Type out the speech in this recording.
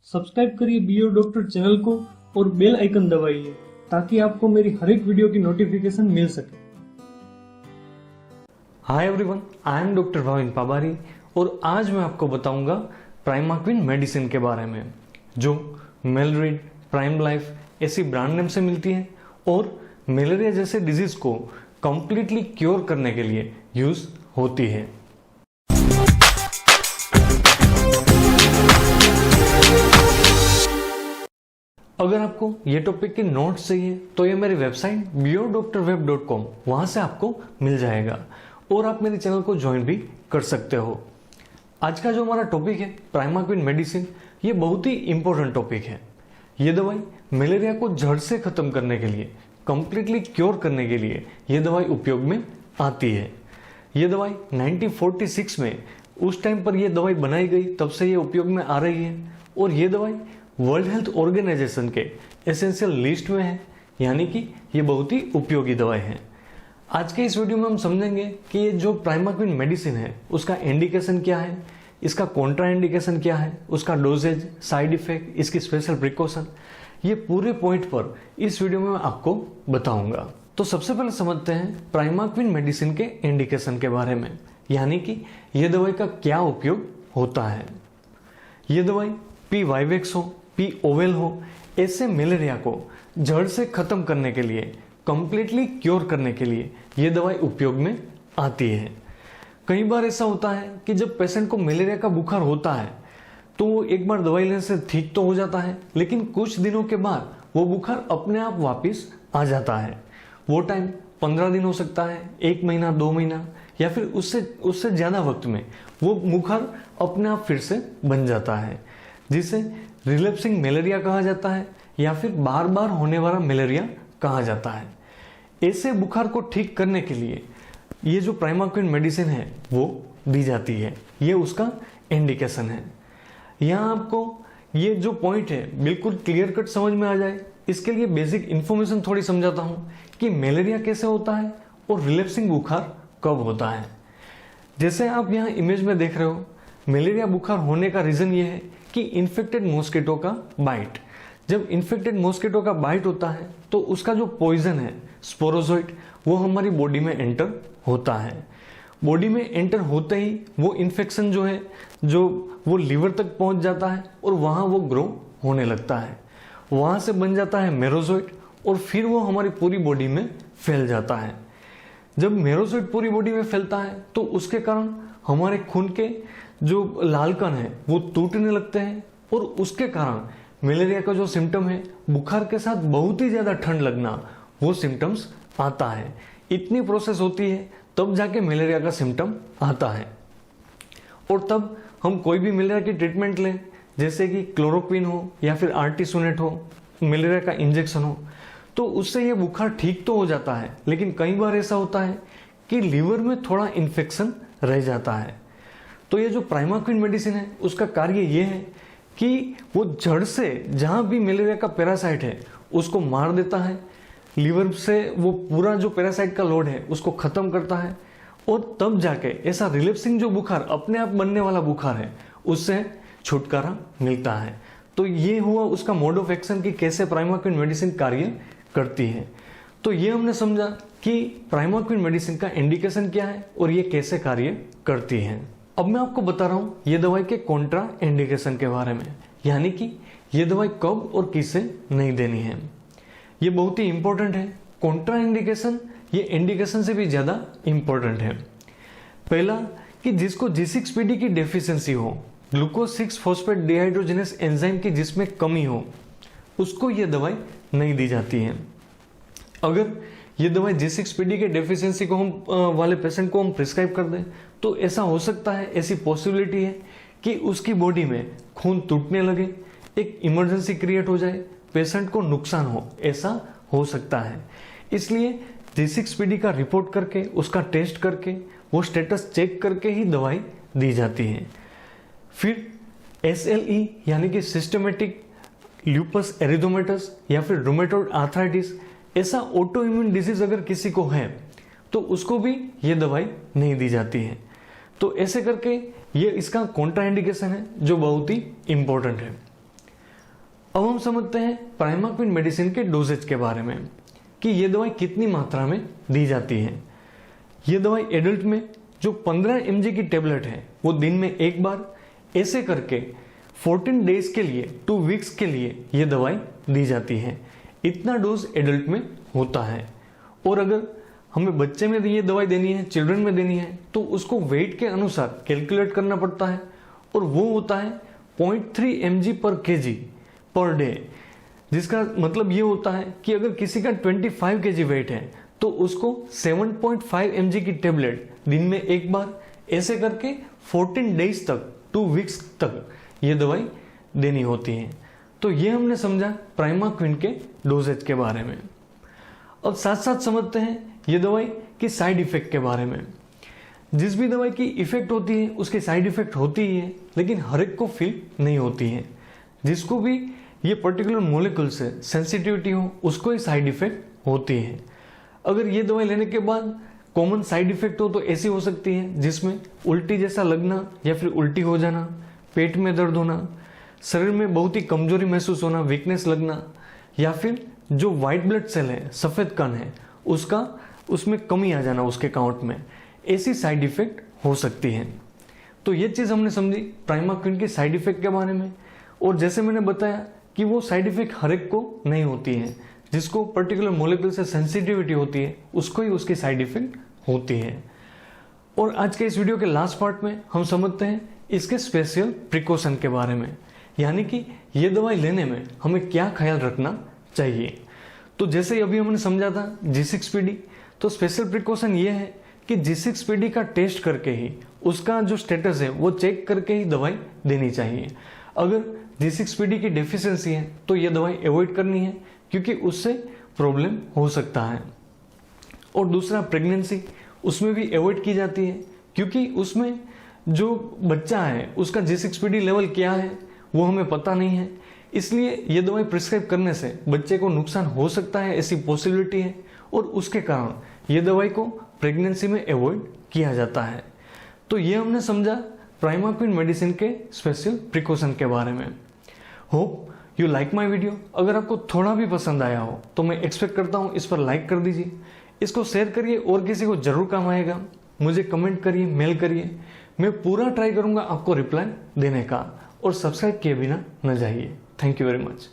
Subscribe करिए BO doctor channel को और बेल आइकन दबाइए ताकि आपको मेरी हर एक वीडियो की नोटिफिकेशन मिल सके। Hi everyone, I am doctor Bhavin Pabari और आज मैं आपको बताऊंगा प्राइमाक्विन मेडिसिन के बारे में जो मेलरिड, प्राइम लाइफ ऐसी ब्रांड नेम से मिलती है और मलेरिया जैसे डिजीज को कंप्लीटली क्योर करने के लिए यूज होती है। अगर आपको ये टॉपिक के नोट्स चाहिए तो ये मेरी वेबसाइट biodoctorweb.com वहां से आपको मिल जाएगा और आप मेरे चैनल को ज्वाइन भी कर सकते हो। आज का जो हमारा टॉपिक है प्राइमाक्विन मेडिसिन, ये बहुत ही इंपॉर्टेंट टॉपिक है। ये दवाई मलेरिया को जड़ से खत्म करने के लिए, कंप्लीटली क्योर करने के लिए ये दवाई उपयोग में आती है। ये दवाई 1946 में उस टाइम पर ये दवाई बनाई गई, तब से ये उपयोग में आ रही है और ये दवाई वर्ल्ड हेल्थ ऑर्गेनाइजेशन के एसेंशियल लिस्ट में है, यानी कि ये बहुत ही उपयोगी दवाई है। आज के इस वीडियो में हम समझेंगे कि ये जो प्राइमाक्विन मेडिसिन है उसका इंडिकेशन क्या है, इसका कॉन्ट्रा इंडिकेशन क्या है, उसका डोजेज, साइड इफेक्ट, इसकी स्पेशल प्रिकॉशन, ये पूरे पॉइंट पर इस वीडियो में मैं आपको बताऊंगा। तो सबसे पहले समझते हैं प्राइमाक्विन मेडिसिन के इंडिकेशन के बारे में, यानी कि ये दवाई का क्या उपयोग होता है। ये दवाई पी वाइवेक्स हो, पी ओवेल हो, ऐसे मलेरिया को जड़ से खत्म करने के लिए, कंप्लीटली क्योर करने के लिए ये दवाई उपयोग में आती है। कई बार ऐसा होता है कि जब पेशेंट को मलेरिया का बुखार होता है तो वो एक बार दवाई लेने से ठीक तो हो जाता है, लेकिन कुछ दिनों के बाद वो बुखार अपने आप वापस आ जाता है। वो टाइम 15 दिन हो सकता है, 1 महीना, 2 महीना या फिर उससे ज्यादा वक्त में वो बुखार अपने आप फिर से बन जाता है, जिसे रिलैप्सिंग मलेरिया कहा जाता है या फिर बार बार होने वाला मलेरिया कहा जाता है। ऐसे बुखार को ठीक करने के लिए ये जो प्राइमाक्विन मेडिसिन है वो दी जाती है। ये उसका इंडिकेशन है। यहाँ आपको ये जो पॉइंट है बिल्कुल क्लियर कट समझ में आ जाए, इसके लिए बेसिक इंफॉर्मेशन थोड़ी समझाता हूँ कि मलेरिया कैसे होता है और रिलैप्सिंग बुखार कब होता है। जैसे आप यहाँ इमेज में देख रहे हो, मलेरिया बुखार होने का रीजन ये है कि इन्फेक्टेड मॉस्किटो का बाइट। जब इन्फेक्टेड मॉस्किटो का बाइट होता है तो उसका जो पॉइजन है स्पोरोजोइट, वो हमारी बॉडी में एंटर होता है। बॉडी में एंटर होते ही वो इन्फेक्शन जो वो लिवर तक पहुंच जाता है और वहां वो ग्रो होने लगता है। वहां से बन जाता है मेरोजोइट और फिर वो हमारी पूरी बॉडी में फैल जाता है। जब मेरोजोइट पूरी बॉडी में फैलता है तो उसके कारण हमारे खून के जो लाल कण है वो टूटने लगते हैं और उसके कारण मलेरिया का जो सिम्टम है, बुखार के साथ बहुत ही ज्यादा ठंड लगना, वो सिम्टम्स आता है। इतनी प्रोसेस होती है तब जाके मलेरिया का सिम्टम आता है। और तब हम कोई भी मलेरिया की ट्रीटमेंट लें, जैसे कि क्लोरोक्विन हो या फिर आर्टिसोनेट हो, मलेरिया का इंजेक्शन हो, तो उससे ये बुखार ठीक तो हो जाता है, लेकिन कई बार ऐसा होता है कि लीवर में थोड़ा इन्फेक्शन रह जाता है। तो ये जो प्राइमाक्विन मेडिसिन है उसका कार्य ये है कि वो जड़ से जहां भी मलेरिया का पैरासाइट है उसको मार देता है, लीवर से वो पूरा जो पैरासाइट का लोड है उसको खत्म करता है और तब जाके ऐसा रिलैप्सिंग जो बुखार, अपने आप बनने वाला बुखार है, उससे छुटकारा मिलता है। तो ये हुआ उसका मोड ऑफ एक्शन कि कैसे प्राइमाक्विन मेडिसिन कार्य करती है। तो ये हमने समझा कि प्राइमाक्विन मेडिसिन का इंडिकेशन क्या है और ये कैसे कार्य करती है। अब मैं आपको बता रहा हूं ये दवाई के कॉन्ट्रा इंडिकेशन के बारे में, यानी कि ये दवाई कब और किसे नहीं देनी है। ये बहुत ही इंपॉर्टेंट है। कॉन्ट्रा इंडिकेशन ये इंडिकेशन से भी ज्यादा इंपॉर्टेंट है। पहला कि जिसको G6PD की डेफिशिएंसी हो, ग्लूकोज 6 फॉस्फेट डिहाइड्रोजिनेस एंजाइम की जिसमें कमी हो, उसको ये दवाई नहीं दी जाती है। अगर ये दवाई G6PD के डेफिशिएंसी को वाले पेशेंट को हम प्रिस्क्राइब कर दें तो ऐसा हो सकता है, ऐसी पॉसिबिलिटी है कि उसकी बॉडी में खून टूटने लगे, एक इमरजेंसी क्रिएट हो जाए, पेशेंट को नुकसान हो, ऐसा हो सकता है। इसलिए G6PD का रिपोर्ट करके, उसका टेस्ट करके, वो स्टेटस चेक करके ही दवाई दी जाती है। फिर SLE यानी कि सिस्टमेटिक ल्यूपस एरिथेमेटस या फिर रूमेटॉइड आर्थराइटिस, ऐसा ऑटो इम्यून डिजीज अगर किसी को है तो उसको भी ये दवाई नहीं दी जाती है। तो ऐसे करके ये इसका कॉन्ट्रा इंडिकेशन है जो बहुत ही इंपॉर्टेंट है। अब हम समझते हैं प्राइमाक्विन मेडिसिन के डोजेज के बारे में कि ये दवाई कितनी मात्रा में दी जाती है। ये दवाई एडल्ट में जो 15 mg की टेबलेट है वो दिन में एक बार, ऐसे करके 14 डेज के लिए 2 वीक्स के लिए ये दवाई दी जाती है। इतना डोज एडल्ट में होता है। और अगर हमें बच्चे में ये दवाई देनी है, चिल्ड्रन में देनी है, तो उसको वेट के अनुसार कैलकुलेट करना पड़ता है और वो होता है 0.3 mg पर kg पर डे, जिसका मतलब ये होता है कि अगर किसी का 25 kg वेट है तो उसको 7.5 mg की टेबलेट दिन में एक बार, ऐसे करके 14 डेज तक 2 वीक्स तक ये दवाई देनी होती है। तो ये हमने समझा प्राइमाक्विन के डोजेज के बारे में। अब साथ साथ समझते हैं ये दवाई की साइड इफेक्ट के बारे में। जिस भी दवाई की इफेक्ट होती है उसकी साइड इफेक्ट होती ही है, लेकिन हर एक को फील नहीं होती है। जिसको भी ये पर्टिकुलर मोलिक्यूल से सेंसिटिविटी हो उसको ही साइड इफेक्ट होती है। अगर ये दवाई लेने के बाद कॉमन साइड इफेक्ट हो तो ऐसी हो सकती है जिसमें उल्टी जैसा लगना या फिर उल्टी हो जाना, पेट में दर्द होना, शरीर में बहुत ही कमजोरी महसूस होना, वीकनेस लगना, या फिर जो व्हाइट ब्लड सेल है, सफेद कण है, उसमें कमी आ जाना उसके काउंट में, ऐसी साइड इफेक्ट हो सकती है। तो ये चीज हमने समझी प्राइमाक्विन के साइड इफेक्ट के बारे में। और जैसे मैंने बताया कि वो साइड इफेक्ट हर एक को नहीं होती है, जिसको पर्टिकुलर मोलिक्यूल से सेंसिटिविटी होती है उसको ही उसकी साइड इफेक्ट होती है। और आज के इस वीडियो के लास्ट पार्ट में हम समझते हैं इसके स्पेशल प्रिकॉशन के बारे में, यानी कि ये दवाई लेने में हमें क्या ख्याल रखना चाहिए। तो जैसे अभी हमने समझा था G6PD, तो स्पेशल प्रिकॉशन ये है कि G6PD का टेस्ट करके ही उसका जो स्टेटस है वो चेक करके ही दवाई देनी चाहिए। अगर G6PD की डेफिशिएंसी है तो ये दवाई अवॉइड करनी है, क्योंकि उससे प्रॉब्लम हो सकता है। और दूसरा प्रेगनेंसी, उसमें भी अवॉइड की जाती है, क्योंकि उसमें जो बच्चा है उसका G6PD लेवल क्या है वो हमें पता नहीं है। इसलिए ये दवाई प्रिस्क्राइब करने से बच्चे को नुकसान हो सकता है, ऐसी पॉसिबिलिटी है, और उसके कारण ये दवाई को प्रेगनेंसी में अवॉइड किया जाता है। तो ये हमने समझा प्राइमाक्विन मेडिसिन के स्पेशल प्रिकॉशन के बारे में। Hope you like my video. अगर आपको थोड़ा भी पसंद आया हो तो मैं एक्सपेक्ट करता हूँ इस पर लाइक कर दीजिए, इसको शेयर करिए और किसी को जरूर काम आएगा। मुझे कमेंट करिए, मेल करिए, मैं पूरा ट्राई करूंगा आपको रिप्लाई देने का। और सब्सक्राइब किए बिना न जाइए। Thank you very much.